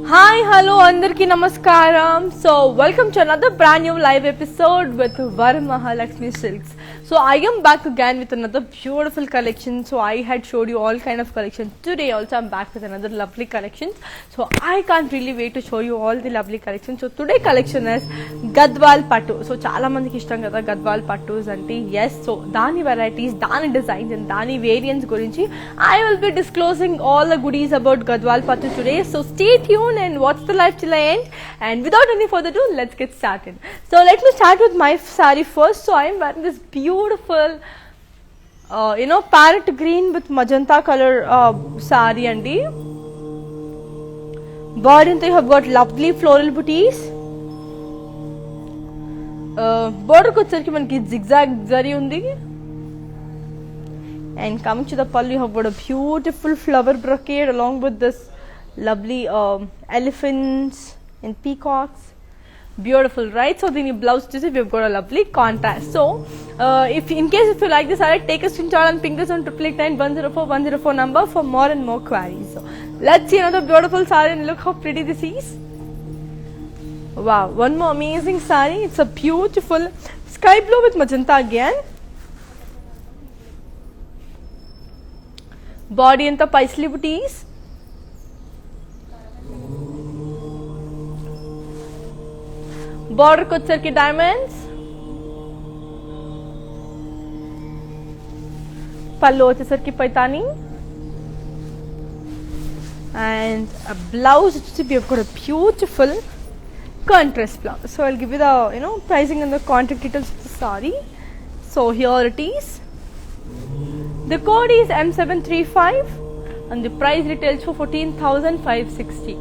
Hi, hello, Andarki Namaskaram. So, welcome to another brand new live episode with Varamahalakshmi Silks. So, I am back again with another beautiful collection. So, I had showed you all kind of collections. Today also I'm back with another lovely collection. So, I can't really wait to show you all the lovely collections. So, today collection is Gadwal Pattu. So, chala mandiki ishtam kada Gadwal Pattus ante. Yes, so dani varieties, dani designs and dani variants gurinchi I will be disclosing all the goodies about Gadwal Pattu today. So, stay tuned and watch the live till the end. And without any further ado, let's get started. So let me start with my saree first. So I am wearing this beautiful parrot green with magenta color saree andi. Body anta you have got lovely floral booties. Border ku vachariki manaki zigzag zari undi. And coming to the pallu, you have got a beautiful flower brocade along with this lovely elephants and peacocks. Beautiful, right? So the blouse we've got a lovely contrast. So if in case you like this, take a screenshot and ping this on 888-9104104 number for more and more queries. So let's see another beautiful saree and look how pretty this is. Wow, one more amazing saree. It's a beautiful sky blue with magenta again. Body and the paisley booties. Border ku vachariki diamonds. Pallu vachariki paitani. And a blouse we have got a beautiful contrast blouse. So I'll give you the pricing and the contact details of the saree. So here it is. The code is M735 and the price retails for 14,560.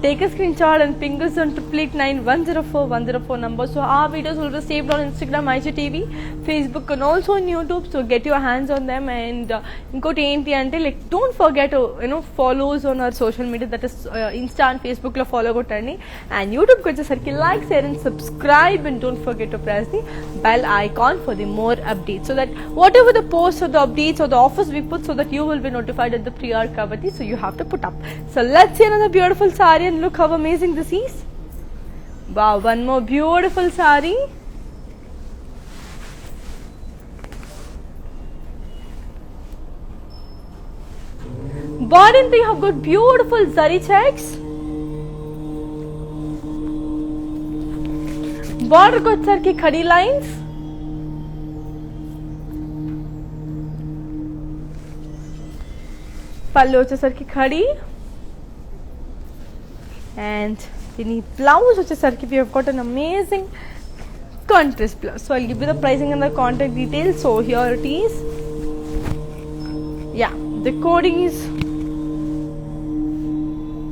Take a screenshot and ping us on 888-9104104 number. So our videos will be saved on Instagram, IGTV, Facebook and also on YouTube. So get your hands on them and don't forget to follow us on our social media, that is Insta and Facebook lo follow kottandi, and YouTube ko vachesariki like, share and subscribe, and don't forget to press the bell icon for the more updates, so that whatever the posts or the updates or the offers we put, so that you will be notified at the pre-order kavati. So you have to put up. So let's see another beautiful saree. And look how amazing this is. Wow, one more beautiful saree. Body and you have got beautiful zari checks. Border ko vachariki khadi lines. Pallu vachariki khadi. And the blouse vachesariki we have got an amazing contrast blouse. So I'll give you the pricing and the contact details. So here it is. Yeah, the coding is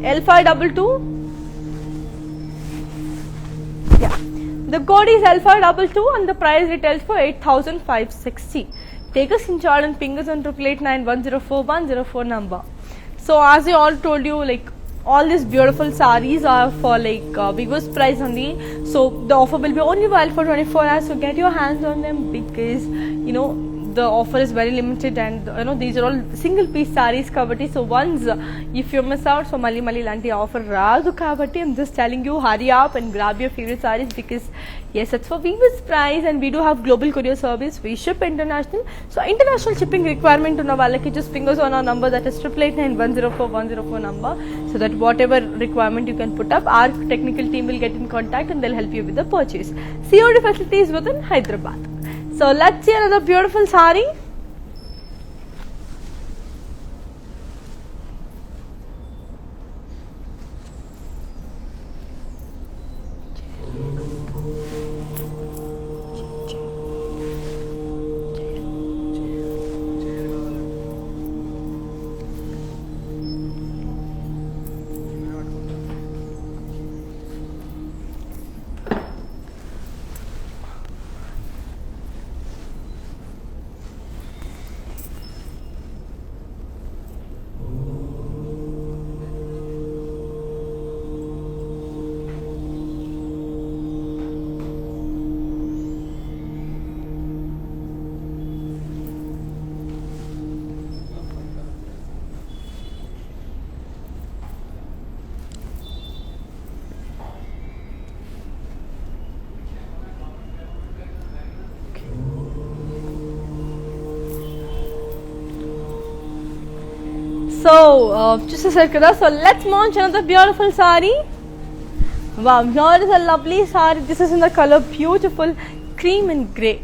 L522. Yeah, the code is L522 and the price retails for 8,560. Take a screenshot and ping us on 888-9104104 number. So as I all told you, all these beautiful sarees are for biggest price only. So the offer will be only valid for 24 hours. So get your hands on them because the the offer is very limited, and you know these are all single piece sarees kabatti. So once if you miss out, so mali lanti offer raadu kabatti, I'm just telling you, hurry up and grab your favorite sarees, because yes, it's for Weavers price, and we do have global courier service. We ship international, so international shipping requirement unna vallaki just fingers on our number, that is 8889104104 number, so that whatever requirement you can put up, our technical team will get in contact and they'll help you with the purchase. COD facilities within Hyderabad. So let's see another beautiful saree. So, just a second. So let's launch another beautiful saree. Wow, here is a lovely saree. This is in the color beautiful cream and grey.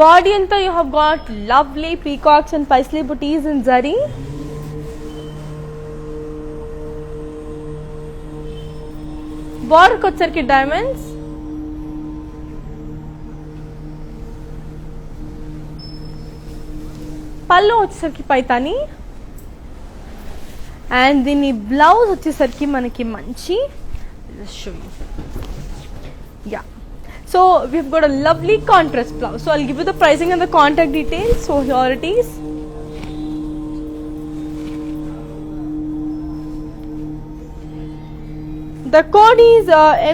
Body anta you have got lovely peacocks and paisley booties in zari. Border kochar diamonds. పళ్ళు వచ్చేసరికి Paithani, and దీని blouse వచ్చేసరికి మనకి మంచి so we've got a lovely contrast blouse. So I'll give you the pricing and the contact details. So here it is. The code is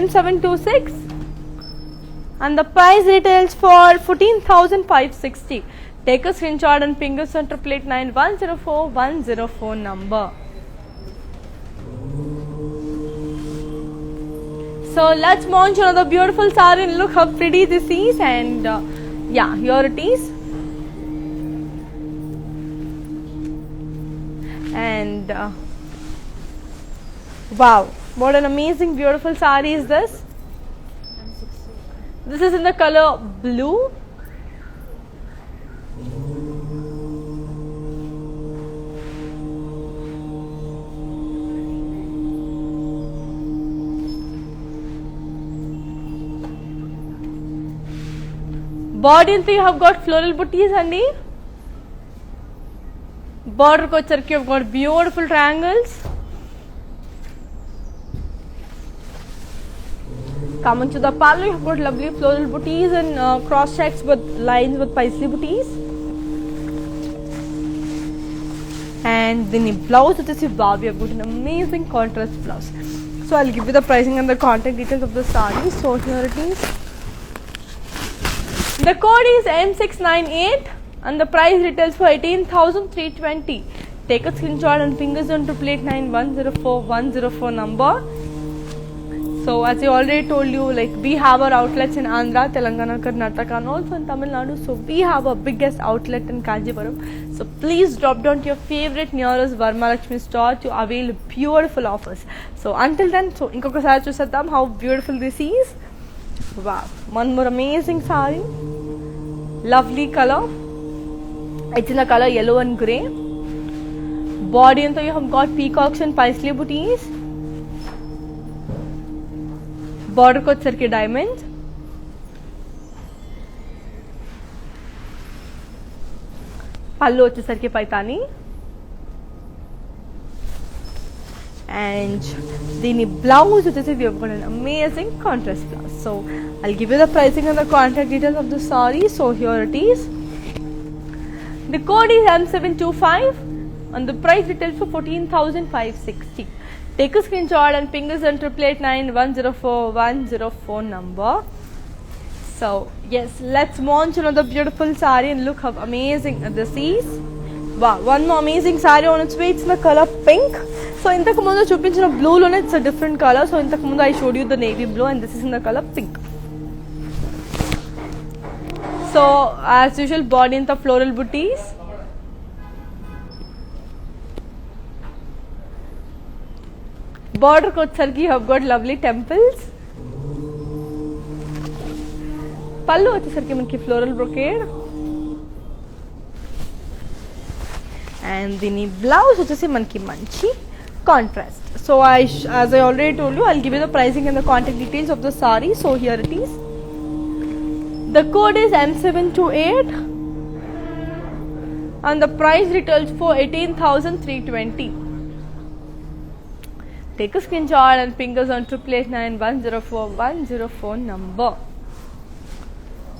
N726 and the price retails for 14,560. Take a screenshot and ping us on 8889104104 number. So let's launch another beautiful saree, and look how pretty this is, and yeah, here it is. And wow, what an amazing beautiful saree is this. This is in the color blue. Body anta you have got floral booties andi. Border kocharki you have got beautiful triangles. Coming to the pallu, you have got lovely floral booties and cross checks with lines with paisley booties. And then the blouse, it is wow, we have got an amazing contrast blouse. So I'll give you the pricing and the contact details of the saree. So here it is. The code is M698 and the price retails for 18,320. Take a screenshot and fingers on 8889104104 number. So as I already told you, like we have our outlets in Andhra, Telangana, Karnataka, and also in Tamil Nadu. So we have our biggest outlet in Kanjivaram. So please drop down to your favorite nearest Varmalakshmi store to avail beautiful offers. So until then, so inkokasari chuseddam how beautiful this is. Wow, one more amazing saree, lovely color. It's in the color yellow and grey. Body anta you have got peacocks and paisley booties. Border kocharki diamond. Pallu vachesariki paitani. And the blouse, we have got an amazing contrast blouse. So I'll give you the pricing and the contact details of the saree. So here it is. The code is M725 and the price retails for 14,560. Take a screenshot and ping us on 8889104 number. So yes, let's move on to another beautiful saree and look how amazing this is. Wow, one more amazing saree on its way. It's in the color pink. So intaku mundu chupinchina blue lone it's a different color. So intaku mundu I showed you the navy blue and this is in the color pink. So as usual, body in the floral booties. Border kochesariki you have got lovely temples. Pallu vachesariki manaki floral brocade. And dini blouse vachesi manaki manchi contrast. So as I already told you, I'll give you the pricing and the contact details of the saree. So here it is. The code is M728 and the price retails for 18,320. Take a screenshot and ping us on 8889104 number.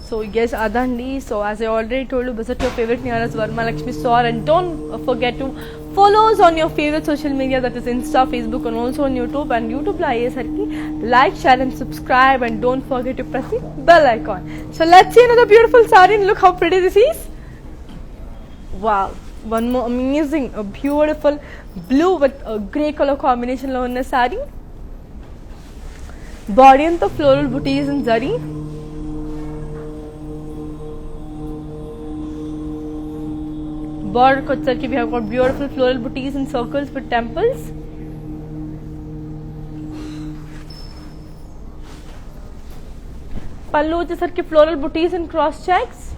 So yes, Adandi. So as I already told you, visit your favorite nearest Varmalakshmi store and don't forget to follow us on your favorite social media, that is Insta, Facebook and also on YouTube. And YouTube like, share and subscribe and don't forget to press the bell icon. So let's see another beautiful saree and look how pretty this is. Wow, one more amazing, a beautiful blue with a grey color combination lo unna saree. Body and the floral booties in zari. Border kochesariki we have got beautiful floral booties in circles with temples. Pallu vachesariki floral booties in cross checks.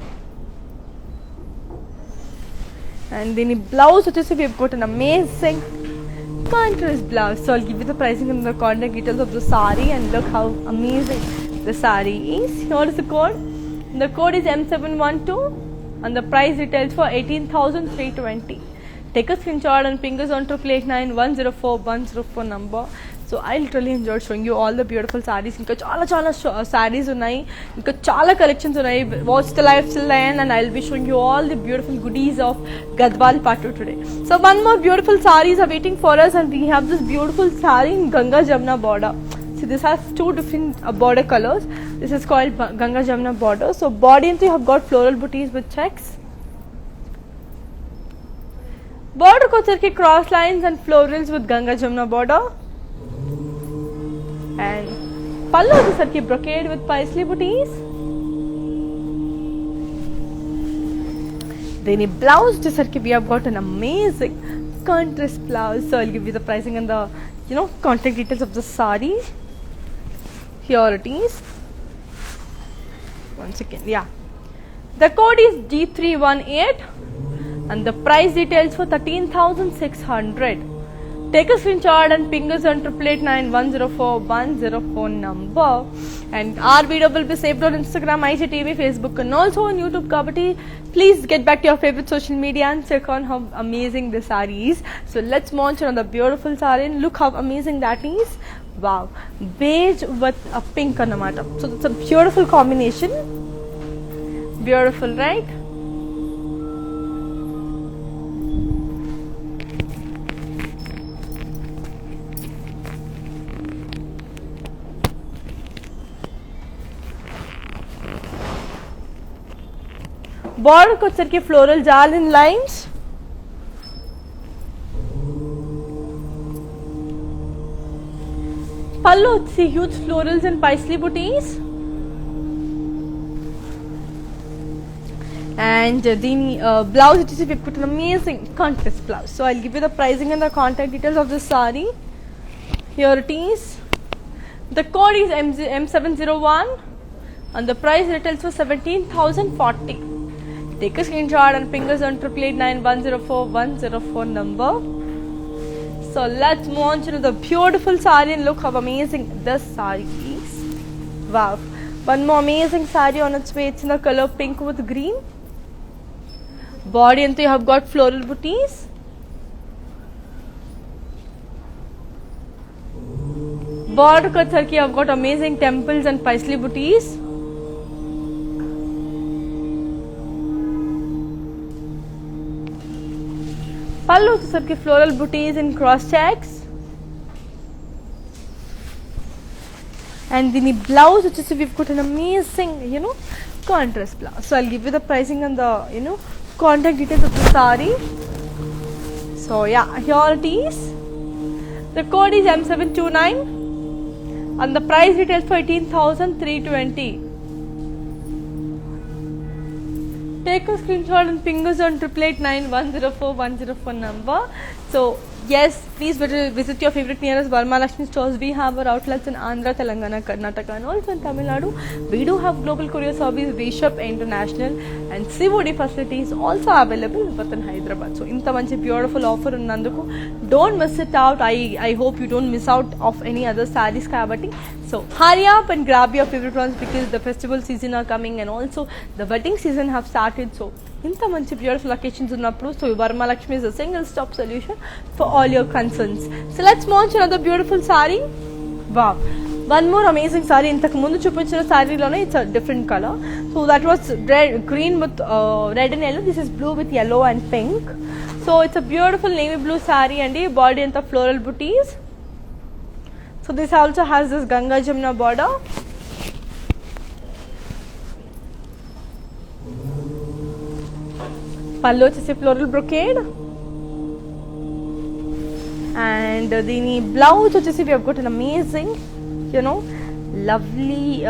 And then blouse vachesi we have got an amazing contrast blouse. So I'll give you the pricing and the contact details of the saree and look how amazing the saree is. Here is the code. The code is M712 and the price retails for 18,320. Take a screenshot and ping us on 8889104 number. So I literally enjoyed showing you all the beautiful sarees. Inka chala sarees unnai, inka chala collections unnai. Watch the live till the end and I'll be showing you all the beautiful goodies of Gadwal Patu today. So one more beautiful sarees are waiting for us and we have this beautiful saree in Ganga Jamna border. So this has two different border colors. This is called Ganga Jamna border. So body and you have got floral booties with checks. Border kochesariki cross lines and florals with Ganga Jamna border. And pallu vachesariki brocade with paisley booties. Then a blouse vachesariki we have got an amazing contrast blouse. So I'll give you the pricing and the contact details of the saree. Here it is. One second, yeah. The code is G318 and the price details for 13,600. Take a screenshot and ping us on 8889104 number. And our video will be saved on Instagram, IGTV, Facebook and also on YouTube. Kabati, please get back to your favorite social media and check on how amazing the saree is. So let's launch another beautiful saree and look how amazing that is. Wow, beige with a pink anamata. So that's a beautiful combination. Beautiful, right? Border kochesariki floral jal in lines. Pallu see huge florals and paisley booties. And the blouse it is we put an amazing contrast blouse. So I'll give you the pricing and the contact details of the saree. Here it is. The code is M701 and the price retails for 17,040. Take a screenshot and ping us on 8889104 number. So let's move on to the beautiful saree and look how amazing this saree is. Wow, one more amazing saree on its way. It's in the color pink with green. Body and you have got floral booties. Border kochesariki you have got amazing temples and paisley booties. Pallu vachesariki floral booties in cross checks. And the blouse, which is we've got an amazing, contrast blouse. So I'll give you the pricing and the, contact details of the saree. So yeah, here it is. The code is M729 and the price details for 18,320. Take a screenshot and ping us on 8889104 number. So yes, please visit your favorite nearest Varmalakshmi stores. We have our outlets in Andhra, Telangana, Karnataka and also in Tamil Nadu. We do have global courier service, We Shop International and COD facilities also available within Hyderabad. So inta manchi beautiful offer unnanduku don't miss it out. I hope you don't miss out of any other sarees kabatti. So hurry up and grab your favorite ones because the festival season are coming and also the wedding season have started. So inta manchi beautiful occasions unnappudu, so Varmalakshmi is a single stop solution for all your concerns. So let's launch another beautiful saree. Wow, one more amazing saree. Intaku mundu chupinchina saree lone it's a different color. So that was green with red and yellow. This is blue with yellow and pink. So it's a beautiful navy blue saree and body anta floral booties. So this also has this Ganga Jamuna border. Pallu vachesi floral brocade. And the blouse vachesi we have got an amazing, lovely,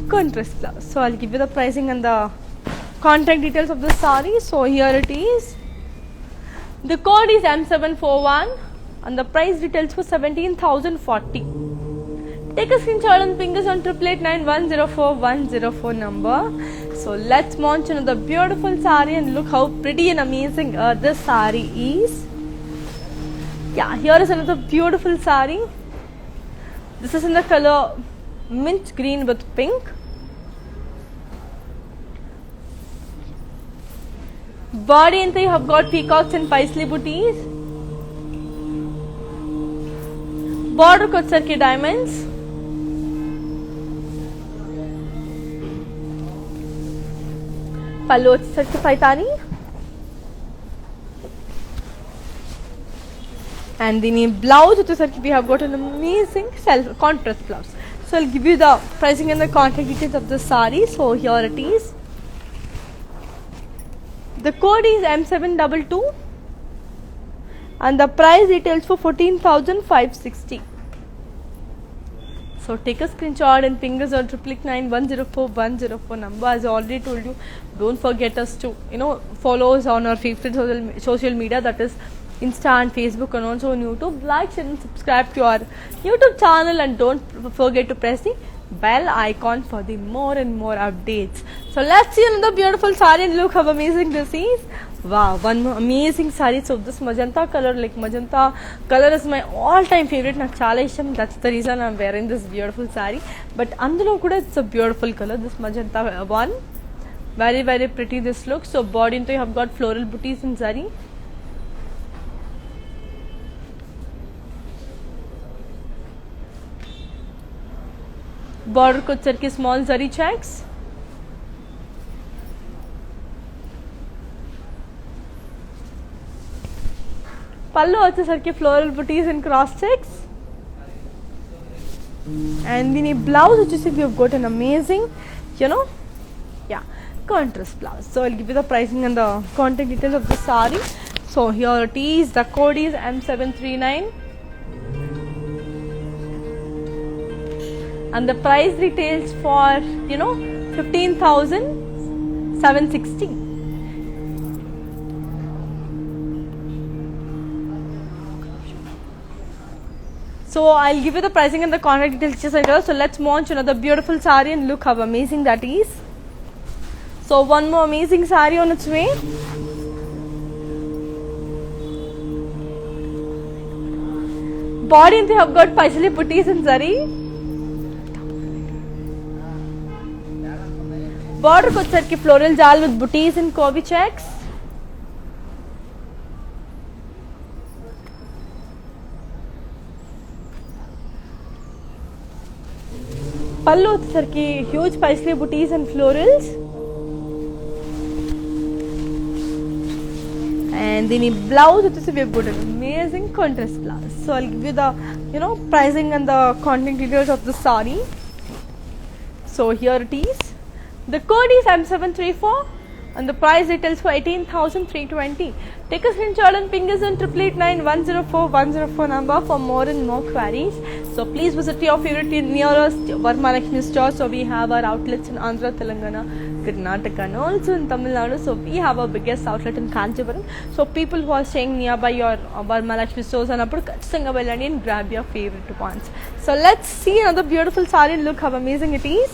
contrast blouse. So I'll give you the pricing and the contact details of the saree. So here it is. The code is M741 and the price details for 17,040. Take a screenshot and ping us on 8889104 number. So let's launch another beautiful saree and look how pretty and amazing this saree is. Yeah, here is another beautiful saree. This is in the color mint green with pink. Body anta you have got peacocks and paisley booties. Border kochesarki diamonds. Pallu vachesarki paitani. And the blouse vachesarki we have got an amazing contrast blouse. So I'll give you the pricing and the contact details of the saree. So here it is. The code is M722 and the price details for 14,560. So take a screenshot and ping us on 8889104 number. As I already told you, don't forget us to follow us on our favorite social media, that is Insta and Facebook and also on YouTube. Like, share and subscribe to our YouTube channel and don't forget to press the bell icon for the more and more updates. So let's see another beautiful saree and look how amazing this is. Wow, one more amazing saree. So this magenta color, magenta color is my all time favorite. నాకు చాలా ఇష్టం. That's the reason I'm wearing this beautiful saree. But అందులో కూడా it's a beautiful color. This magenta one, very very pretty this looks. So body into you have got floral booties in saree. Border kochesarki small zari checks. Pallu vachesarki floral booties and cross checks. And the blouse vachesi we have got an amazing, contrast blouse. So I'll give you the pricing and the contact details of the saree. So here it is. The code is M739. And the price details for 15,760. So I'll give you the pricing and the contact details just like that. So let's launch another beautiful saree and look how amazing that is. So one more amazing saree on its way. Body and they have got paisley booties and zari. Border kochesarki floral jal with booties and curvy checks. Pallu vachesarki huge paisley booties and florals. and దీని blouse వచ్చేసి we have got an amazing contrast blouse. So I'll give you the pricing and the contact details of the saree. So here it is. The code is M734 and the price retails for 18,320. Take a screenshot and ping us on 8889104 number for more and more queries. So please visit your favorite nearest Varmalakshmi store. So we have our outlets in Andhra, Telangana, Karnataka and also in Tamil Nadu. So we have our biggest outlet in Kanchipuram. So people who are staying nearby your Varmalakshmi stores and Khachitanga velandi and grab your favorite ones. So let's see another beautiful saree and look how amazing it is.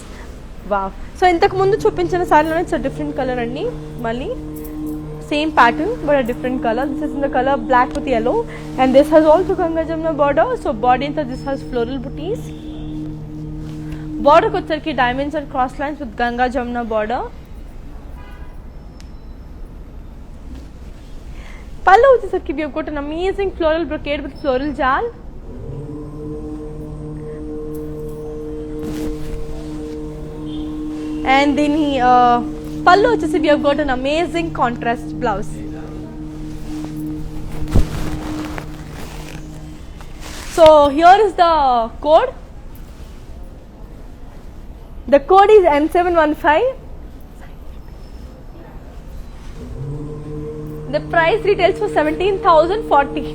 Wow. So ఇంతకు ముందు చూపించిన సారీలో it's different colour అండి, మళ్ళీ same pattern but a different color. This is in the color black with yellow and this has also Ganga Jamna border. So body anta this has floral booties. Border ku వచ్చరికి diamonds and cross lines with Ganga Jamna border. Pallu వచ్చరికి we have got an amazing floral brocade with floral jal. And then pallu వచ్చేసి we have got an amazing contrast blouse. So here is the code. The code is M715. The price retails for 17,040.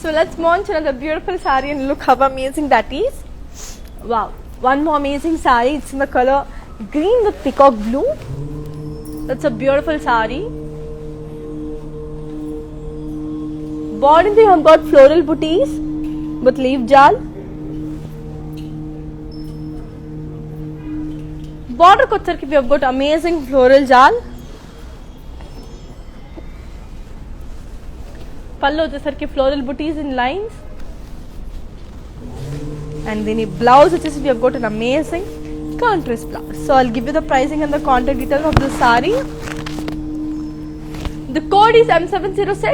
So let's launch another beautiful saree and look how amazing that is. Wow, one more amazing saree. It's in the color green with peacock blue. That's a beautiful saree. Body we have got floral booties with leaf jal. Border kochharki we have got amazing floral jal. Pallu వచ్చేసరికి floral booties in lines and దీని blouse వచ్చేసి we have got an amazing contrast blouse. So I'll give you the pricing and the contact details of the saree. The code is M706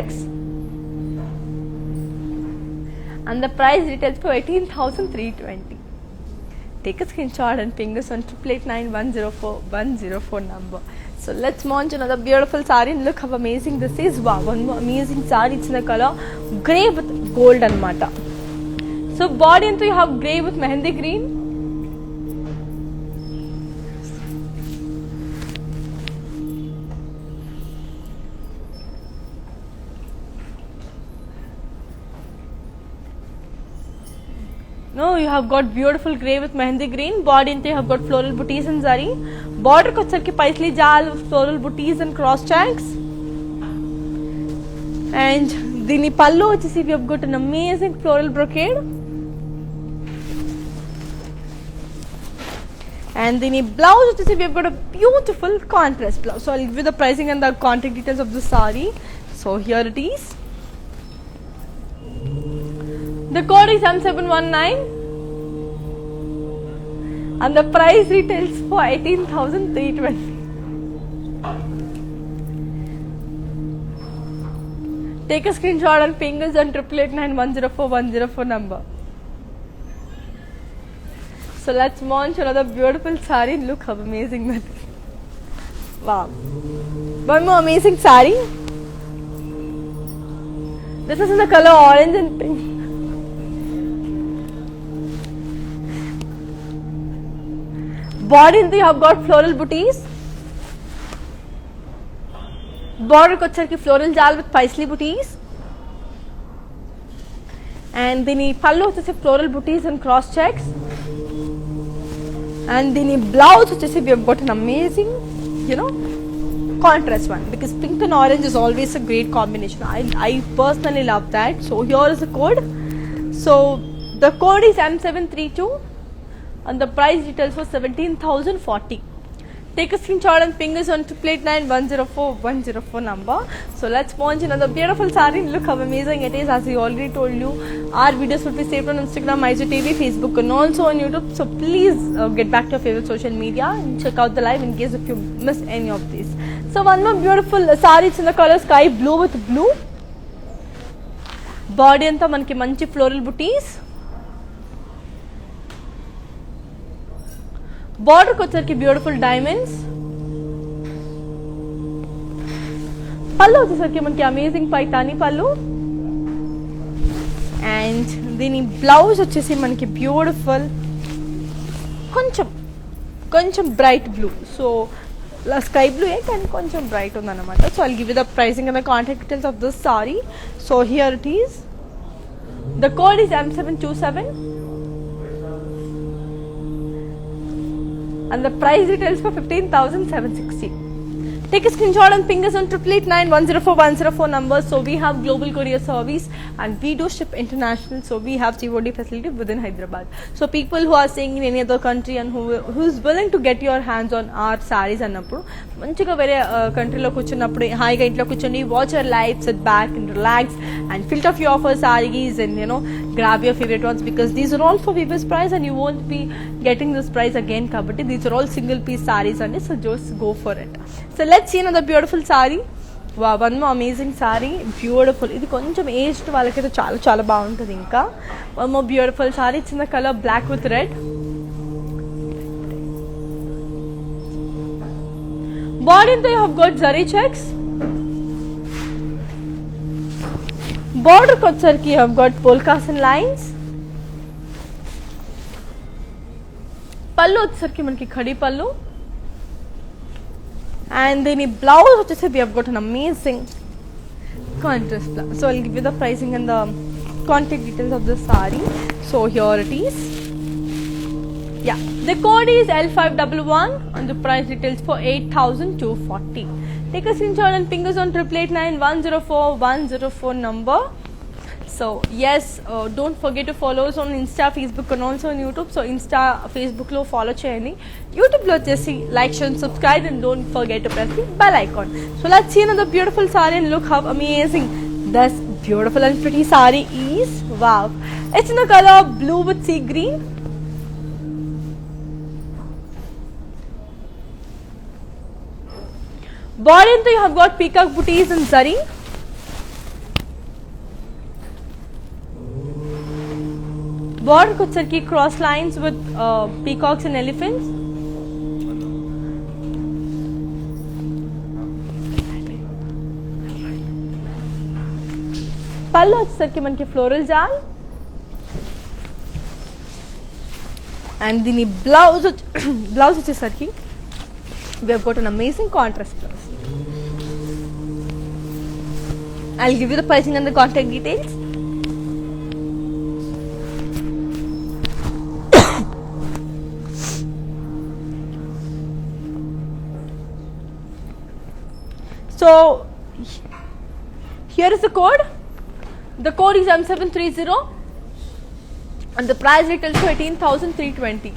and the price retails for 18,320. Take a screenshot and ping us on 8889104 number. So let's launch another beautiful saree and look how amazing this is. Wow, one more amazing saree. It's in the color grey with gold anamata. So body into you have grey with mehendi green. No, you have got beautiful grey with mehendi green. Body into you have got floral booties and zari. Border ku వచ్చరికి paisley jal with floral booties and cross checks. And దీని పల్లు వచ్చేసి we have got an amazing floral brocade. And దీని blouse వచ్చేసి we have got a beautiful contrast blouse. So I'll give you the pricing and the contact details of the saree. So here it is. The code is M719 and the price retails for 18,320. Take a screenshot and ping us on 8889104 number. So let's launch another beautiful saree and look how amazing that is. Wow. One more amazing saree. This is in the color orange and pink. Body into you have got floral booties. Border kochharki floral jal with paisley booties. And dini pallu vachesi floral booties and cross checks. And dini blouse vachesi we have got an amazing, contrast one, because pink and orange is always a great combination. I personally love that. So here is the code. So the code is M732 and the price details for 17,040. Take a screenshot and ping us on 8889104 number. So let's launch another beautiful saree. Look how amazing it is. As we already told you, our videos will be saved on Instagram, IGTV, Facebook and also on YouTube. So please get back to your favorite social media and check out the live in case if you miss any of these. So one more beautiful saree. It's in the color sky blue with blue. Body అంతా మనకి మంచి floral బుటీస్. బార్డర్కి వచ్చరికి beautiful diamonds. పళ్ళు వచ్చేసరికి మనకి amazing Paithani పళ్ళు. And దీని బ్లౌజ్ వచ్చేసి మనకి బ్యూటిఫుల్ కొంచెం bright blue. So sky blue కానీ కొంచెం బ్రైట్ ఉందన్నమాట. So I'll give you the pricing and the contact details of this sorry. So here it is. The code is M727 and the price details for 15,760. Take a screenshot and ping us on 8889104 number. So we have global courier service and we do ship international. So we have COD facility within Hyderabad. So people who are staying in any other country and who is willing to get your hands on our sarees అన్నప్పుడు మంచిగా వేరే కంట్రీలో కూర్చున్నప్పుడు హాయిగా ఇంట్లో కూర్చొని watch your life, SIT back and relax and filter of your offer sarees and grab your favorite ones, because these are all for Weaver's price and you won't be getting this price again kabatti. These are all single piece sarees and so just go for it. So let's see another beautiful saree. Wow, one more amazing saree, beautiful. ఇది కొంచెం aged వాళ్ళకైతే చాలా చాలా బాగుంటుంది. ఇంకా one more beautiful saree. It's in the color black with red. Body into you have got zari checks. Border వచ్చరికి you have got polkas and lines. పళ్ళు వచ్చరికి మనకి ఖడి పళ్ళు. And then the blouse వచ్చేసి we have got an amazing contrast blouse. So I'll give you the pricing and the contact details of the saree. So here it is. Yeah, the code is L511 and the price details for 8,240. Take a screenshot and ping us on 8889104 number. So yes, don't forget to follow us on Insta, Facebook and also on YouTube. So Insta, Facebook lo follow cheyandi. YouTube lo chesi like, share and subscribe, and don't forget to press the bell icon. So let's see another beautiful saree and look how amazing this beautiful and pretty saree is. Wow, it's in the color blue with sea green. Body into you have got peacock booties and zari. Border kuchar cross lines with peacocks and elephants. Pallu వచ్చేసరికి మనకి floral జాల్. And దీని blouse వచ్చేసరికి we have got an amazing contrast blouse. I'll give you the pricing and the contact details. So here is the code. The code is M730 and the price retails to 18,320.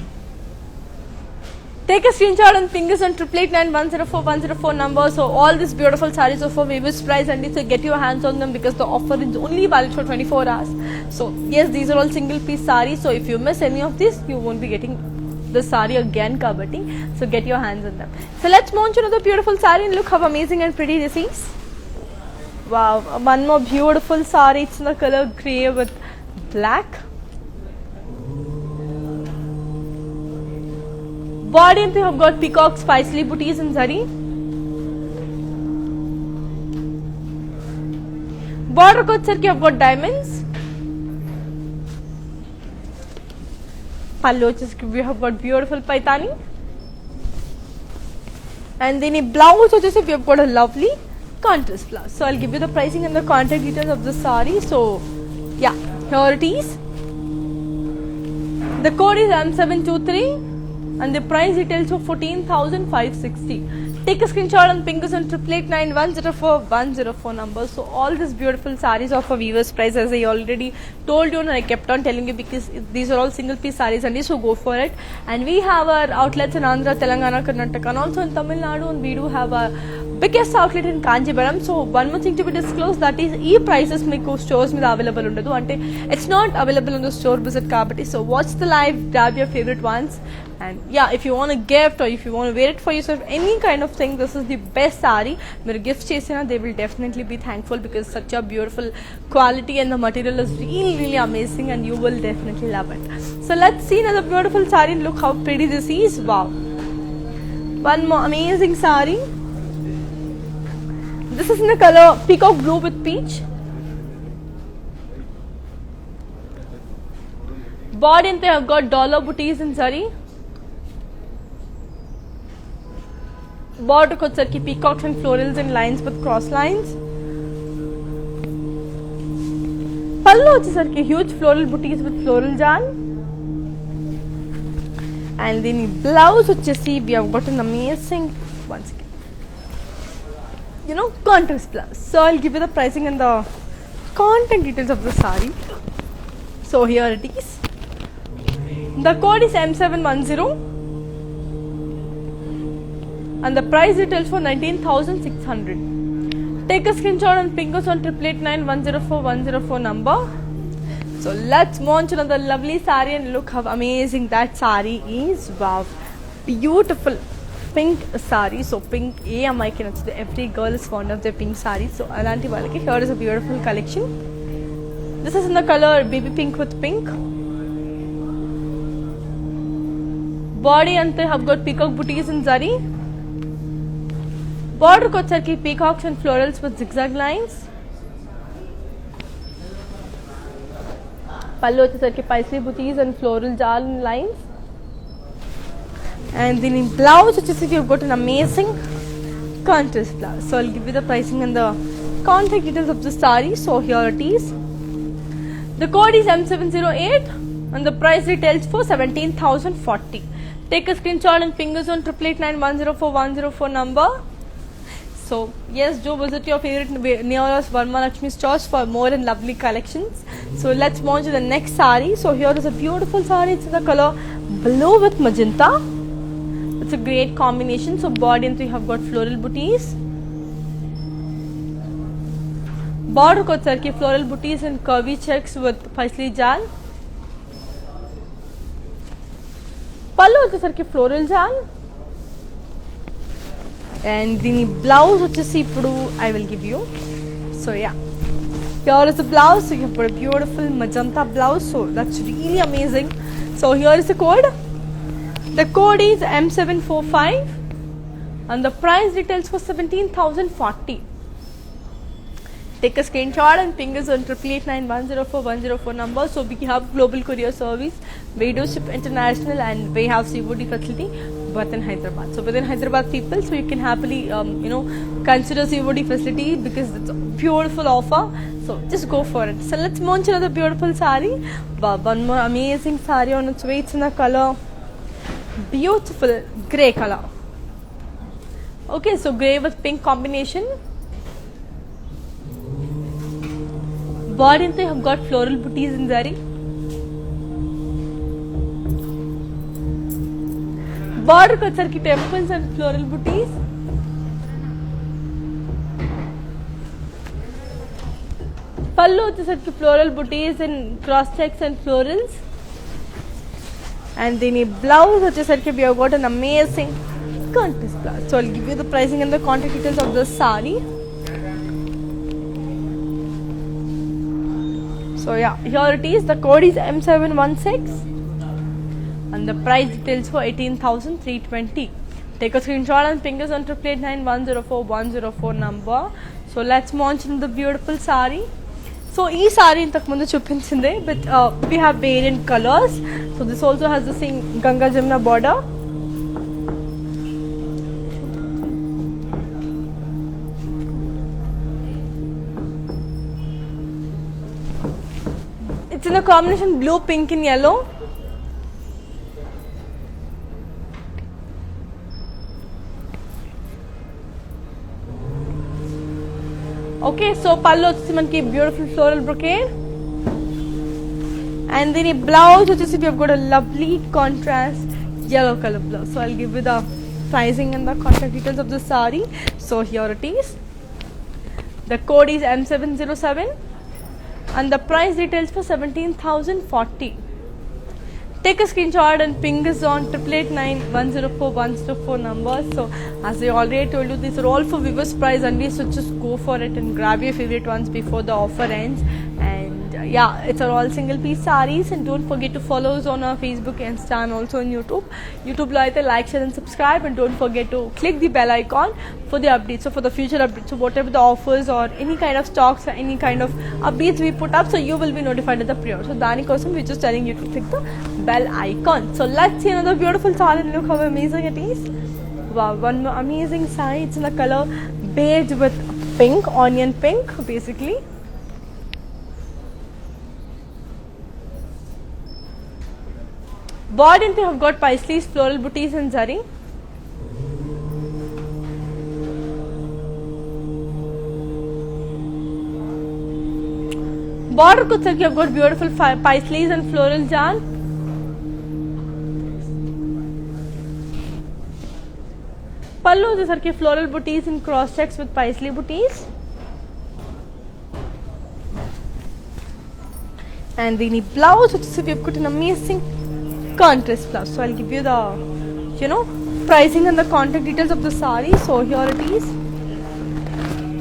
Take a screenshot and ping us on 8889104 number. So all these beautiful sarees are for Weaver's price and so get your hands on them because the offer is only valid for 24 hours. So yes, these are all single piece sarees. So if you miss any of this, you won't be getting the saree again kabatti. So get your hands on them. So let's move on to another beautiful saree and look how amazing and pretty this is. Wow, one more beautiful saree. It's in the color grey with black. Body and you have got peacock spicely booties and zari. Border kochar ki have got diamonds. Pallu we have got beautiful paitani. And then a blouse we have got a lovely contrast blouse. So I'll give you the pricing and the contact details of the saree. So yeah, here it is. The code is M723 and the price details for 14,560. Take a screenshot and ping us on 8889104 number. So all these beautiful sarees are for Weaver's price, as I already told you and I kept on telling you because these are all single piece sarees and so go for it. And we have our outlets in Andhra, Telangana, Karnataka and also in Tamil Nadu, and we do have our biggest outlet in Kanjivaram. So one more thing to be disclosed, that is e prices meeku stores మీద available ఉండదు, అంటే it's not available on the store visit కాబట్టి. So watch the live, grab your favorite ones And yeah, if you want a gift or if you want to wear it for yourself, any kind of thing, this is the best saree. Mere gift chesina, they will definitely be thankful because such a beautiful quality and the material is really amazing and you will definitely love it. So let's see another beautiful saree and look how pretty this is. Wow, one more amazing saree. This is in the color peacock blue with peach. Body and they have got dollar booties in zari. Border వచ్చరికి peacocks and florals and lines with cross lines. పళ్ళు వచ్చేసరికి huge floral booties with floral jal. And దీని blouse వచ్చేసి we have got an amazing once again, you know, contrast blouse. So I'll give you the pricing and the content details of the saree. So here it is. The code is M710 and the price retails for 19,600. Take a screenshot and ping us on 8889104 number. So let's launch another lovely saree and look how amazing that saree is. Wow, beautiful pink saree. So pink AMI can actually, every girl is fond of their pink saree. So alanti valaki here is a beautiful collection. This is in the color baby pink with pink. Body and they have got peacock booties in zari. Border వచ్చరికి peacocks and florals with zigzag lines. పళ్ళు వచ్చేసరికి paisley booties and floral jal lines. And then in blouse వచ్చేసి you've got an amazing contrast blouse. So I'll give you the pricing and the contact details of the saree. So here it is. The code is M708 and the price retails for 17,040. Take a screenshot and ping us on 8889104 number. So yes, do visit your favorite nearest Varma Lakshmi stores for more and lovely collections. So let's move on to the next saree. So here is a beautiful saree. It's in the color blue with magenta. It's a great combination. So body and we have got floral booties. Border kotsarki floral booties and curvy checks with paisley jal. పళ్ళు వచ్చేసరికి floral జాల్. And దీని blouse వచ్చేసి ఇప్పుడు I will give you. So yeah, here is the blouse. So you put a beautiful magenta blouse. So that's really amazing. So here is the code. The code is M745 and the price retails for 17,040. Take a screenshot and ping us on 8889104 number. So we have global courier service. We do ship international and we have COD facility within Hyderabad. So within Hyderabad people, so you can happily consider COD facility because it's a beautiful offer. So just go for it. So let's launch another beautiful saree. Wow, one more amazing saree on its way. It's in the color beautiful grey color. Okay, so grey with pink combination. Body and they have got floral booties in zari. Border kotsarki temples and floral booties. Pallu వచ్చేసరికి floral booties and cross checks and florals. And then the blouse వచ్చేసరికి we have got an amazing contrast blouse. So I'll give you the pricing and the contact details of the saree. So yeah, here it is. The code is M716 and the price details for 18,320. Take a screenshot and ping us on 8889104 number. So let's launch in the beautiful saree. So ee saree intaku mundu chupinchinde, but we have variant colors. So this also has the same Ganga Jamuna border. It's in the combination blue, pink and yellow. Okay, so pallu వచ్చేసి మనకి beautiful floral brocade. And then the blouse వచ్చేసి we have got a lovely contrast yellow color blouse. So I'll give you the pricing and the contact details of the saree. So here it is. The code is M707 and the price retails for 17,040. Take a screenshot and ping us on 8889104 number. So as I already told you, these are all for viewers price only, so just go for it and grab your favorite ones before the offer ends. And yeah, it's all single piece sarees. And don't forget to follow us on our Facebook, Insta and also on YouTube. YouTube lo aithe like, share and subscribe, and don't forget to click the bell icon for the updates, so for the future updates, so whatever the offers or any kind of stocks or any kind of updates we put up, so you will be notified at the prior. So dani kosam we're just telling you to click the bell icon. So let's see another beautiful saree, and look how amazing it is. Wow, one more amazing saree. It's in the color beige with pink, onion pink basically. Body and they have got paisleys, floral booties and zari. Border ku you have got beautiful paisleys and floral jal. Pallu is sarki floral booties and cross checks with paisley booties. And the blouse, which is we have got an amazing contrast blouse. So I'll give you the pricing and the contact details of the saree. So here it is.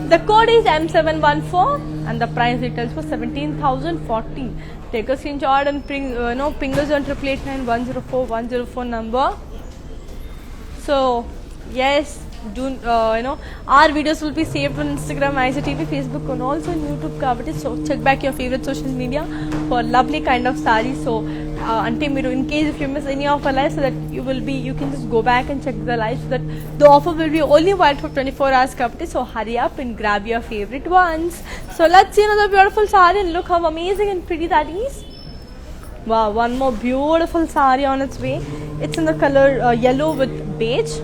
The code is M714 and the price details for 17,040. Take a screenshot and ping us on 8889104 number. So yes, our videos will be saved on Instagram, ICTV, Facebook and also on YouTube kabatti. So check back your favorite social media for lovely kind of sarees. So in case if you miss any of our lives, so that you can just go back and check the live, so that the offer will be only valid for 24 hours kabatti. So hurry up and grab your favorite ones. So let's see another beautiful saree, and look how amazing and pretty that is. Wow, one more beautiful saree on its way. It's in the color yellow with beige.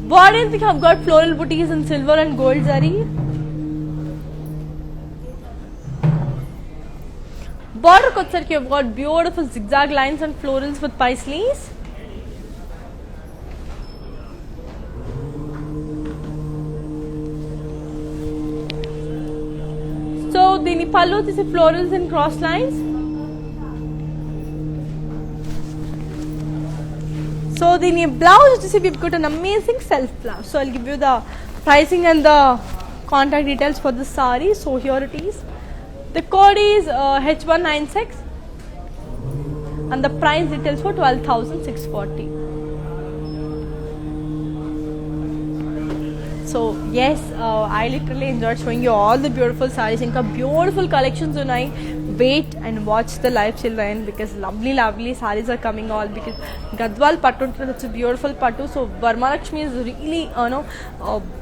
Body and we have got floral booties in silver and gold zari. Border kotsar ki have got beautiful zigzag lines and florals with paisleys. So the pallu is florals and cross lines. So the blouse, we've got an amazing self blouse. So I'll give you the pricing and the contact details for the saree. So here it is. The code is H196 and the price details for 12,640. So yes, I literally enjoyed showing you all the beautiful sarees. Inka beautiful collections tonight. Wait and watch the live till the end, because lovely sarees are coming all, because Gadwal Pattu, that's a beautiful Pattu. So Varmalakshmi is really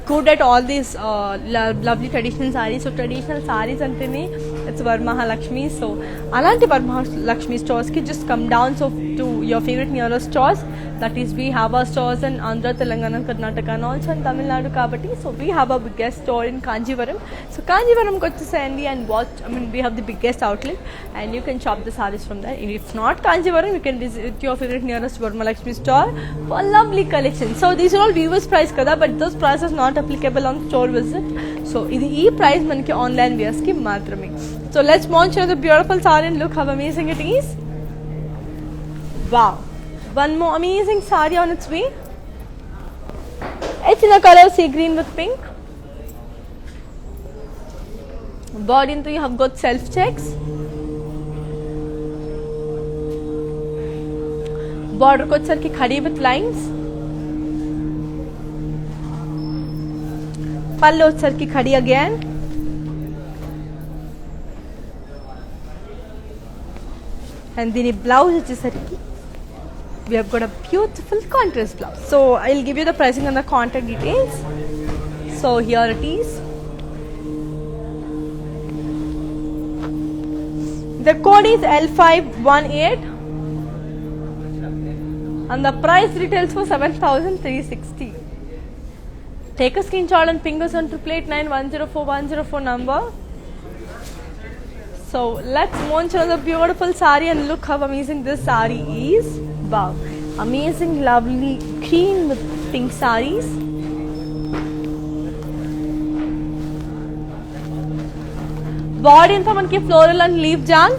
good at all these lovely traditional sarees. So traditional sarees antene it's Varmahalakshmi. So alanti Varmahalakshmi stores ki just come down to your favorite nearest stores. That is, we have our stores in Andhra, Telangana, Karnataka and also in Tamil Nadu kabatti. So we have a biggest store in Kanjivaram. So Kanjivaram kochesandi and watch. We have the biggest outlet and you can shop the sarees from there. If not Kanjivaram, you can visit your favorite nearest Varmalakshmi store for lovely collections. So these are all viewers price kada, but those prices not applicable on store visit. So this price manki online wears ki matrame. So let's launch the beautiful saree and look how amazing it is. Wow. One more amazing saree on its way. It's in the color sea green with pink. Body into you have got self checks. Border kotsar ki khadi with lines. Pallu sar ki khadi again. And then blouse which is we have got a beautiful contrast blouse. So I'll give you the pricing and the contact details. So here it is. The code is L518 and the price retails for 7,360. Take a screenshot and ping us on 8889104 number. So let's launch another beautiful saree and look how amazing this saree is. Wow, amazing lovely green with pink sarees. Body అంతా మనకి floral and leave జాల్.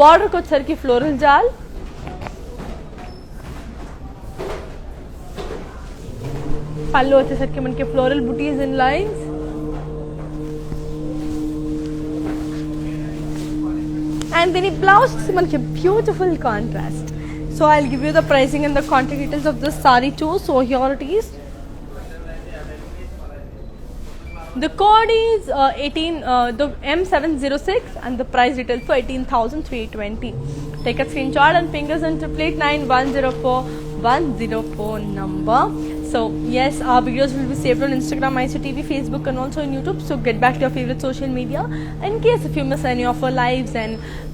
బార్డర్కి వచ్చేసరికి floral జాల్. పళ్ళు వచ్చేసరికి మనకి floral buttis in lines. And then it blouse మనకి beautiful contrast. So I'll give you the pricing and the contact details of this saree too. So here it is. The code is the M706 and the price details for 18,320. Take a screenshot and fingers on 8889104 number. So yes, our videos will be saved on Instagram, ICTV, Facebook and also on YouTube. So get back to your favorite social media. In case if you miss any of our lives, and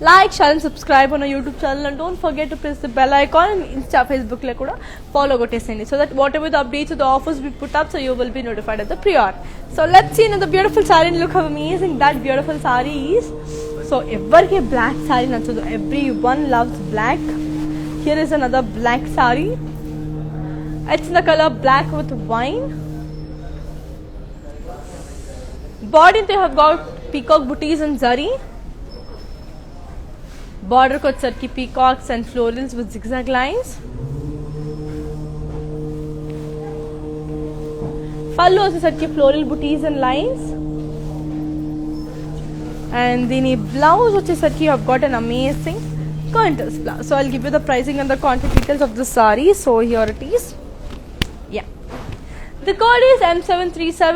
like, share and subscribe on our YouTube channel, and don't forget to press the bell icon and Insta, Facebook la kuda follow kottesandi, so that whatever the updates or the offers we put up, so you will be notified at the pre-order. So let's see another beautiful saree and look how amazing that beautiful saree is. So every black saree nachadu, everyone loves black. Here is another black saree. It's in the color black with wine. Body they have got peacock booties and zari. Border ko sarki peacocks and florals with zigzag lines. Pallu also sarki floral booties and lines. And then blouse which is sarki have got an amazing contrast blouse. So I'll give you the pricing and the contact details of the saree. So here it is. Yeah, the code is M737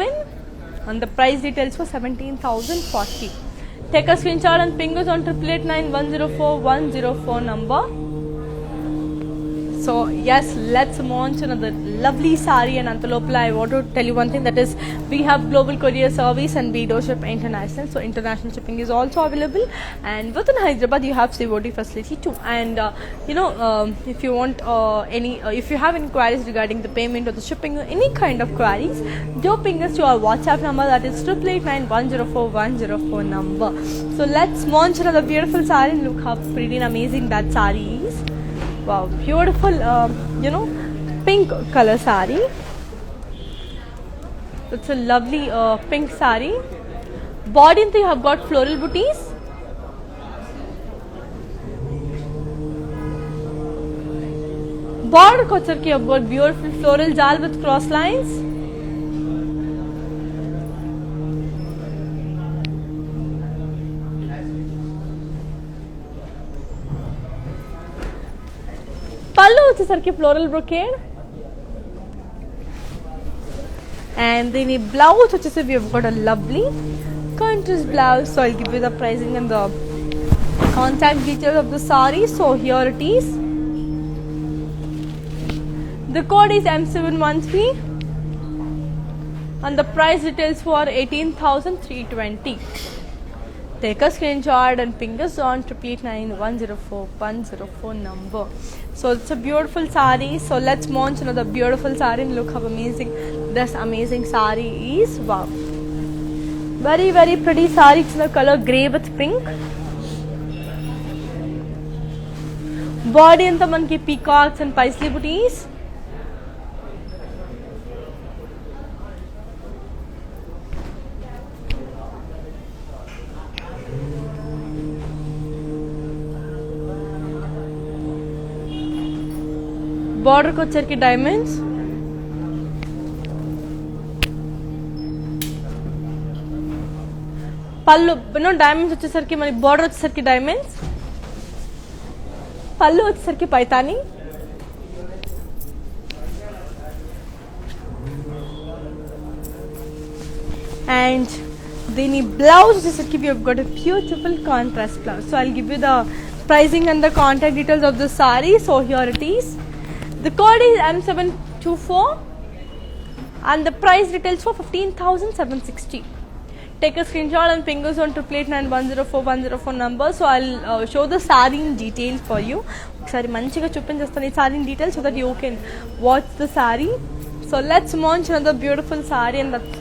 and the price details for 17,040. Take a screenshot and ping us on 8889104 number. So yes, let's launch another lovely saree. And Antalopla, I want to tell you one thing, that is we have global courier service and we do ship international. So international shipping is also available, and within Hyderabad you have COD facility too. And if you want if you have inquiries regarding the payment or the shipping or any kind of queries, do ping us to our WhatsApp number, that is 8889104 number. So let's launch another beautiful saree and look how pretty and amazing that saree is. Wow, beautiful, pink color saree. It's a lovely pink saree. Body you have got floral booties. Border kochar ki you have got beautiful floral jal with cross lines. Pallu వచ్చేసరికి floral brocade. And then the blouse వచ్చేసి we have got a lovely contrast blouse. So I'll give you the pricing and the contact details of the saree. So here it is. The code is M713 and the price details for 18,320. Take a screenshot and ping us on 8889104 number. So it's a beautiful saree. So let's launch another beautiful saree and look how amazing this amazing saree is. Wow, very very pretty saree. It's in the color grey with pink. Body anta manki peacocks and paisley booties. Border को వచ్చరికి diamonds. పళ్ళు diamonds వచ్చేసరికి మన border వచ్చేసరికి diamonds. పళ్ళు వచ్చేసరికి Paithani. And then the blouse వచ్చేసరికి we have got a beautiful contrast blouse. So I'll give you the pricing and the contact details of the saree. So here it is. The code is M724 and the price details for 15,760. Take a screenshot and ping us on 8889104 number. So I'll show the saree in detail for you. Sorry, manchiga chupinchestanu saree in detail so that you can watch the saree. So let's launch another beautiful saree, and that's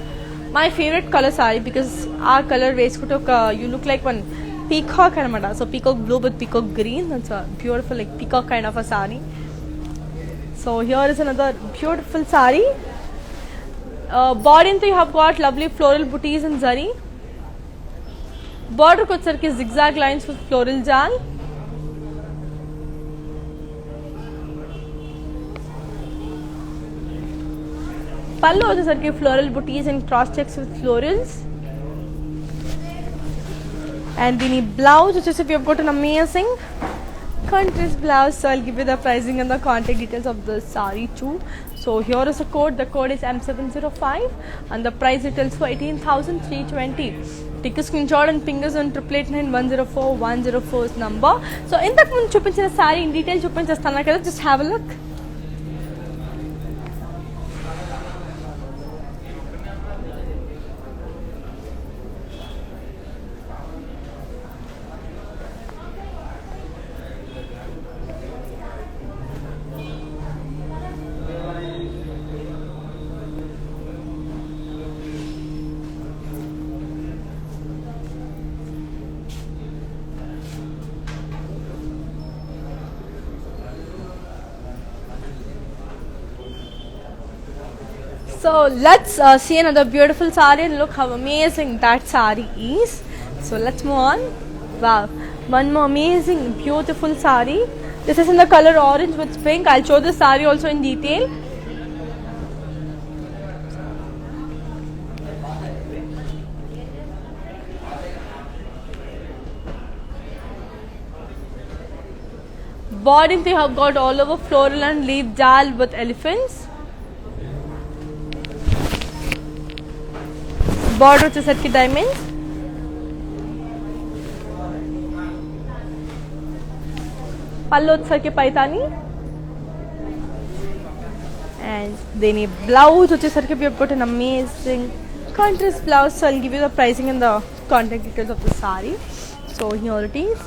my favorite color saree because our color vesukunte you look like one peacock anamata. So peacock blue with peacock green. That's a beautiful like peacock kind of a saree. So here is another beautiful saree. Body anta you have got lovely floral booties and zari. Border ko వచ్చరికి zigzag lines with floral jal. Pallu వచ్చరికి floral booties and cross checks with florals. And the blouse, which is if you've got an amazing contrast blouse. So I'll give you the pricing and the contact details of the sari too. So here is a code. The code is M705 and the price retails for 18,320. Take a screenshot and ping us on 888-104-104's number. So in that one chupinchina sari in detail chupinchestana kada, just have a look. So let's see another beautiful sari and look how amazing that sari is. So let's move on. Wow, one more amazing beautiful sari. This is in the color orange with pink. I'll show the sari also in detail. Body they have got all over floral and leaf jal with elephants. Border వచ్చేసరికి diamonds. పళ్ళు వచ్చేసరికి Paithani. And then a blouse వచ్చేసరికి we have got an amazing contrast blouse. So I'll give you the pricing and the contact details of the sari. So here it is.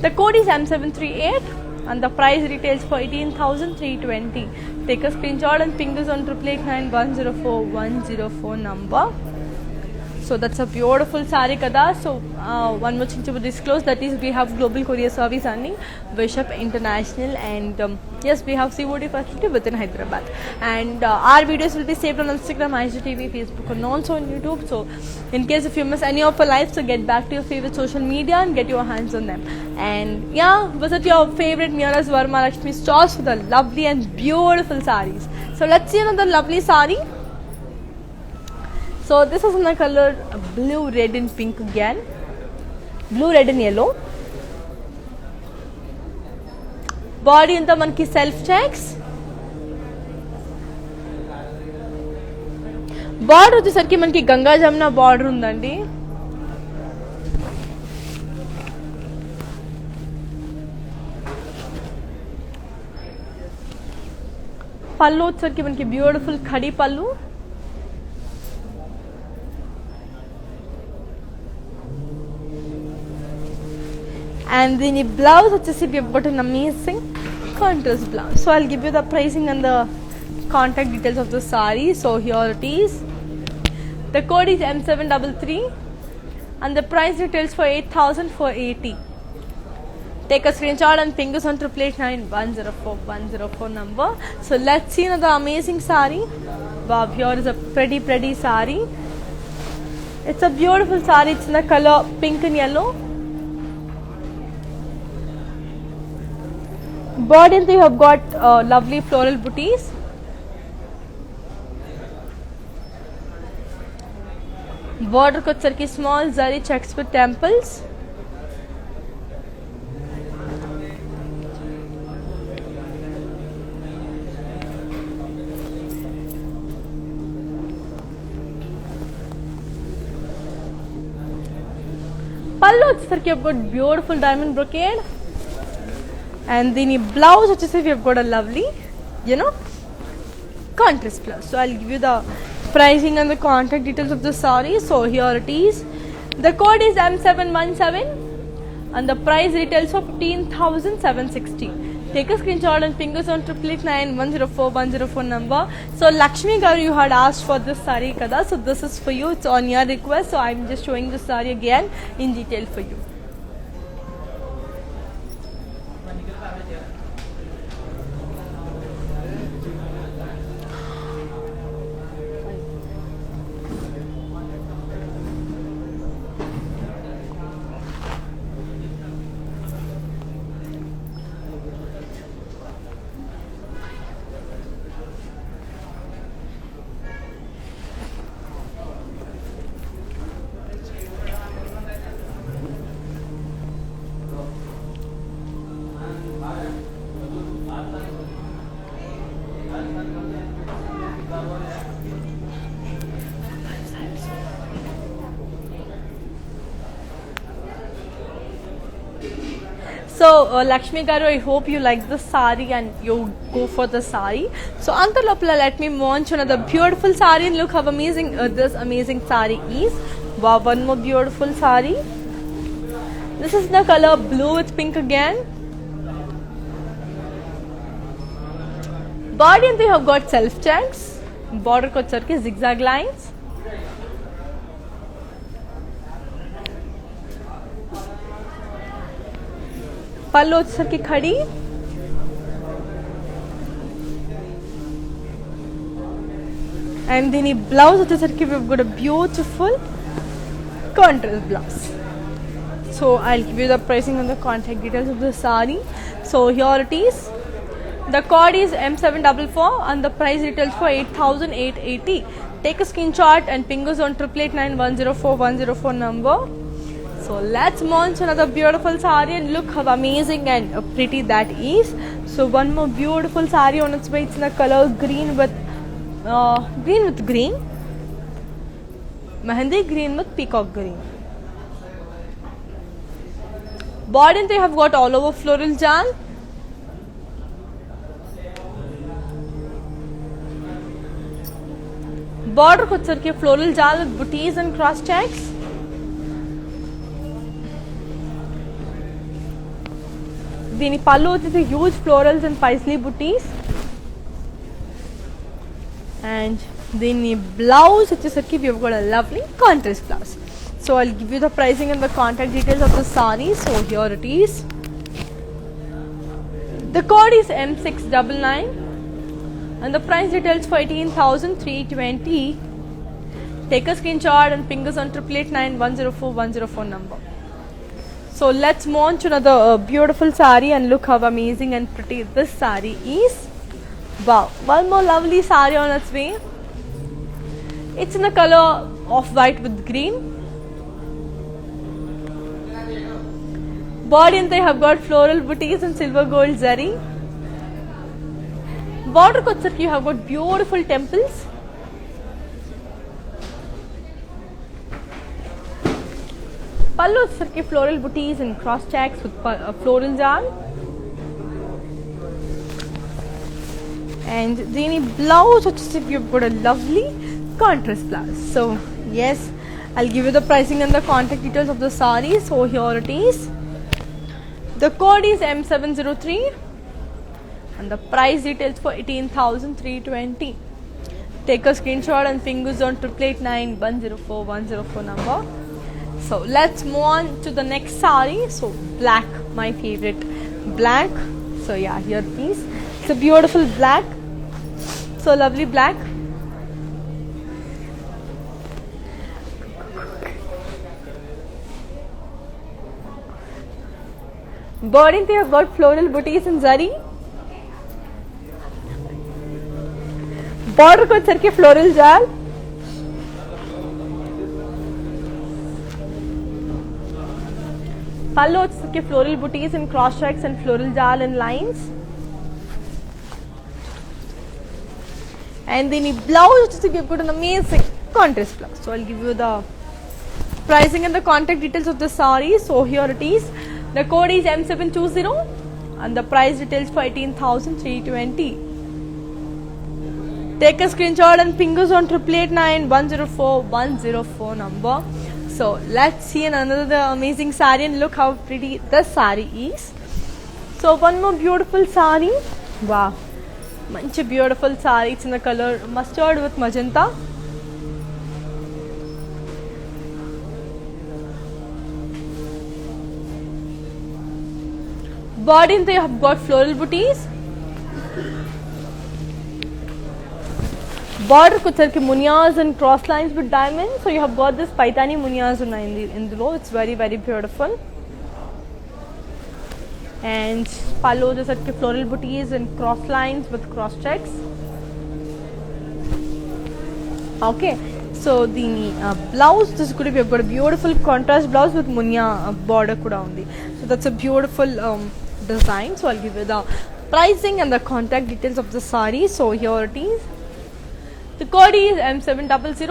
The code is M738 and the price retails for 18,320. Take a screenshot and ping us on 888-104-104 number. So that's a beautiful sari kada. So one more thing to disclose, that is we have global courier service only, Bishop International, and yes, we have COD facility within Hyderabad. And our videos will be saved on Instagram, IGTV, Facebook, and also on YouTube. So in case if you miss any of our lives, so get back to your favorite social media and get your hands on them. And yeah, visit your favorite Mira's Varma Lakshmi stores for the lovely and beautiful saris. So let's see another lovely sari. So this is in the color blue, red and pink again. Blue, red and yellow. Body in the monkey self checks. Border వచ్చేసరికి మనకి Ganga Jamuna border ఉందండి. పళ్ళు వచ్చేసరికి మనకి beautiful khadi పళ్ళు. And then the blouse వచ్చేసి we have got an amazing contrast blouse. So I'll give you the pricing and the contact details of the sari. So here it is. The code is M733 and the price retails for 8,480. Take a screenshot and ping us on 888-104-104 number. So let's see another amazing sari. Wow, here is a pretty sari. It's a beautiful sari. It's in the color pink and yellow. Body you have got lovely floral booties. Border వచ్చరికి small zari checks with temples. పళ్ళు వచ్చరికి you have got beautiful diamond brocade. And then the blouse వచ్చేసి we have got a lovely, contrast blouse. So I'll give you the pricing and the contact details of the sari. So here it is. The code is M717 and the price retails for 15,760. Take a screenshot and ping us on 888-104-104 number. So Lakshmi garu, you had asked for this sari kada. So this is for you. It's on your request. So I'm just showing the sari again in detail for you. So Lakshmi garu, I hope you like the sari and you go for the sari. So antalopla, let me move on to another beautiful sari and look how amazing this amazing sari is. Wow, one more beautiful sari. This is the color blue with pink again. Body and they have got self checks. Border ko charke zigzag lines. पल्लू వచ్చేసరికి खड़ी and దీని blouse వచ్చేసరికి we've got a beautiful contrast blouse. So I'll give you the pricing and the contact details of the sari. So here it is. The code is M744 and the price retails for 8,880. Take a screenshot and ping us on 889104 number. So let's launch another beautiful sari and look how amazing and pretty that is. So one more beautiful sari on its way. It's in the color green with green. Mehendi green with peacock green. Body they have got all over floral jal. Border ko charke floral jal with booties and cross checks. దీని పళ్ళు వచ్చేసి huge florals and Paisley buttis and దీని blouse వచ్చేసరికి we've got a lovely contrast blouse. So I'll give you the pricing and the contact details of the sari. So here it is. The code is M699 and the price details for 18,320. Take a screenshot and ping us on 889104 number. So let's move on to another beautiful sari and look how amazing and pretty this sari is. Wow, one more lovely sari on its way. It's in the color of white with green. Body and they have got floral booties and silver gold zari. Border ko you have got beautiful temples. Pallu వచ్చేసరికి floral booties and cross checks with floral jal. And దీని blouse వచ్చేసరికి you've got a lovely contrast blouse. So yes, I'll give you the pricing and the contact details of the sari. So here it is. The code is M703 and the price details for 18,320. Take a screenshot and ping us on 889104 number. So let's move on to the next sari. So black, my favorite black. So yeah, here please. It's a beautiful black. So lovely black. Body they have got floral booties and zari. Border ko charke floral jal. Pallu వచ్చేసరికి floral booties and cross checks and floral jal and lines. And then the blouse వచ్చేసరికి you've got an amazing contrast blouse. So I'll give you the pricing and the contact details of the sari. So here it is. The code is M720 and the price details for 18,320. Take a screenshot and ping us on 889104 number. So let's see another amazing sari and look how pretty this sari is. So one more beautiful sari. Wow, manchi beautiful sari. It's in the color mustard with magenta. Body they have got floral booties. Border ku charke munias and cross lines with diamonds. So you have got this paitani munias in the row. It's very beautiful. And pallu charke floral booties and cross lines with cross checks. Okay. So the blouse, this is going to be got a beautiful contrast blouse with munia border kuda undi. So that's a beautiful design. So I'll give you the pricing and the contact details of the sari. So here it is. The code is M700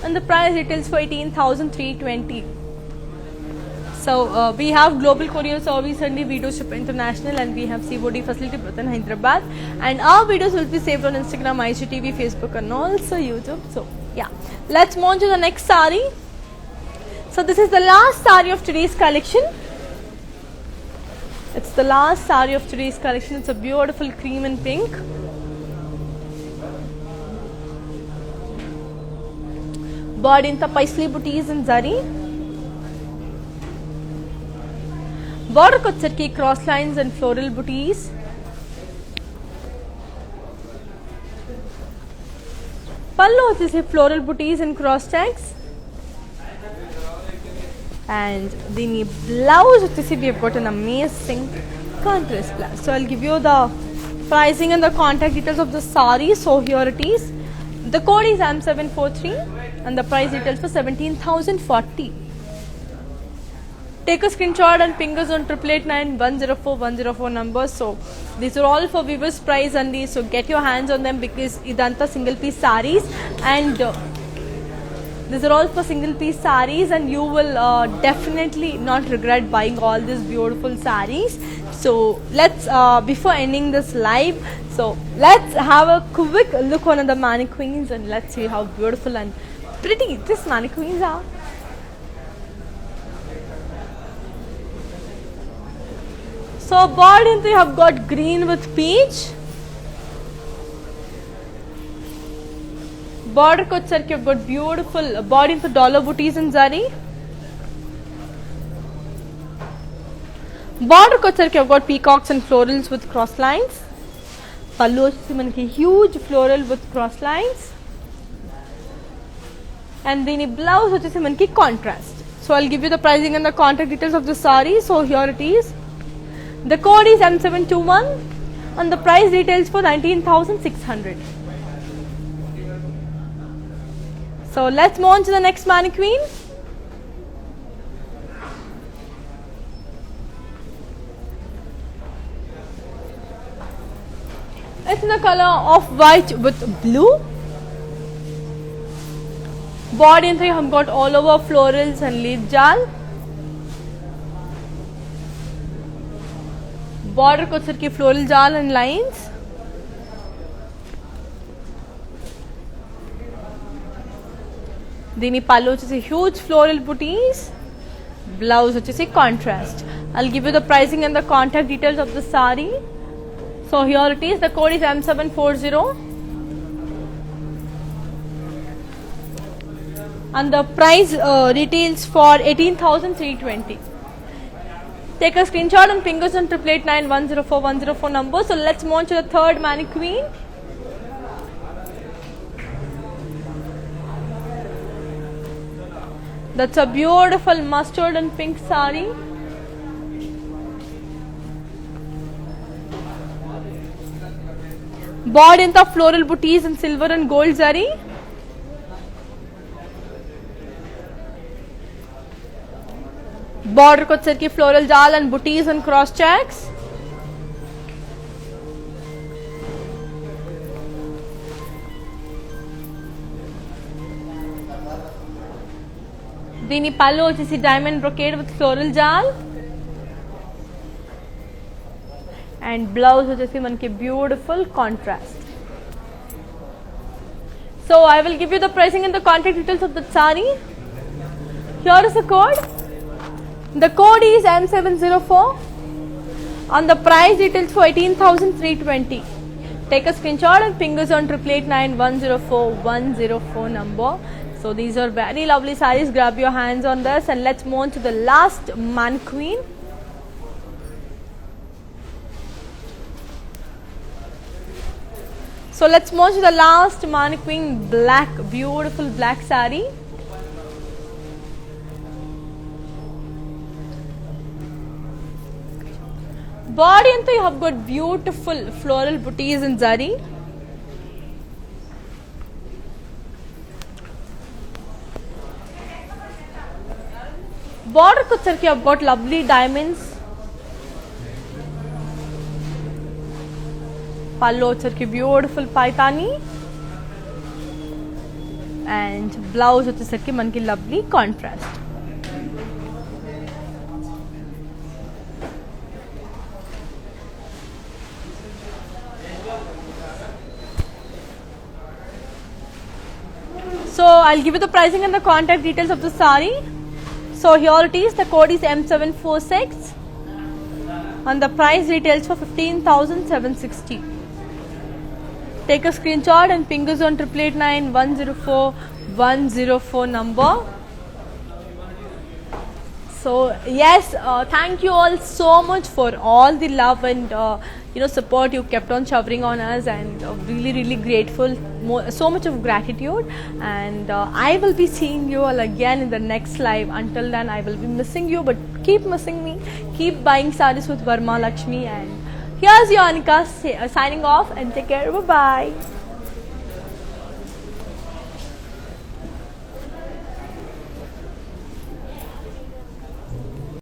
and the price details for 18,320. So we have global courier service and we do ship international, and we have COD facility within Hyderabad, and our videos will be saved on Instagram, IGTV, Facebook and also YouTube. So yeah, let's move on to the next sari. So this is the last sari of today's collection. It's the last sari of today's collection. It's a beautiful cream and pink. Body in the Paisley booties and zari. Border को की cross lines and floral booties. पल्लू వచ్చేసి floral booties and cross checks. And the blouse వచ్చేసి we have got an amazing contrast blouse. So I'll give you the pricing and the contact details of the sari. So here it is. The code is M743 and the price details for 17,040. Take a screenshot and ping us on 8889104 numbers. So these are all for viewers price only. So get your hands on them because idanta single piece sarees, and these are all for single piece sarees, and you will definitely not regret buying all these beautiful sarees. So let's before ending this live, so let's have a quick look on the mannequins and let's see how beautiful and pretty these mannequins are. So body into you have got green with peach. Border ko you have got beautiful body into dollar booties and zari. Border ko you have got peacocks and florals with cross lines. Pallu manaki huge floral with cross lines. And then blouse వచ్చేసి మనకి contrast. So I'll give you the pricing and the contact details of the sari. So here it is. The code is M721 and the price details for 19,600. So let's move on to the next mannequin. It's in the color of white with blue. Body and you have got all over florals and leaf jal. Border को की floral jal and lines. దీని పళ్ళు వచ్చేసి huge floral booties. Blouse వచ్చేసి contrast. I'll give you the pricing and the contact details of the sari. So here it is. The code is M740. And the price retails for 18,320. Take a screenshot and ping us on 8889104 number. So let's move on to the third mannequin. That's a beautiful mustard and pink sari. Body in the floral booties and silver and gold zari. Border को की floral jal and booties and cross checks. దీని పళ్ళు వచ్చేసి diamond brocade with floral jal. And blouse వచ్చేసి మనకి beautiful contrast. So I will give you the pricing and the contact details of the sari. Here is the code. The code is M704 and the price details for 18,320. Take a screenshot and ping us on 8889104 number. So these are very lovely sarees. Grab your hands on this and let's move on to the last mannequin. So let's move on to the last mannequin, black, beautiful black saree. Body and you have got beautiful floral booties and zari. Border ko you have got lovely diamonds. Pallu ki beautiful paitani. And blouse ki manki lovely contrast. I'll give you the pricing and the contact details of the saree. So here it is. The code is M746 and the price retails for 15,760. Take a screenshot and ping us on 8889104 number. So yes, thank you all so much for all the love and support you kept on showering on us, and really grateful. So much of gratitude, and I will be seeing you all again in the next live. Until then, I will be missing you, but keep missing me. Keep buying sarees with Varma Lakshmi, and here's your Anika signing off, and take care. Bye bye.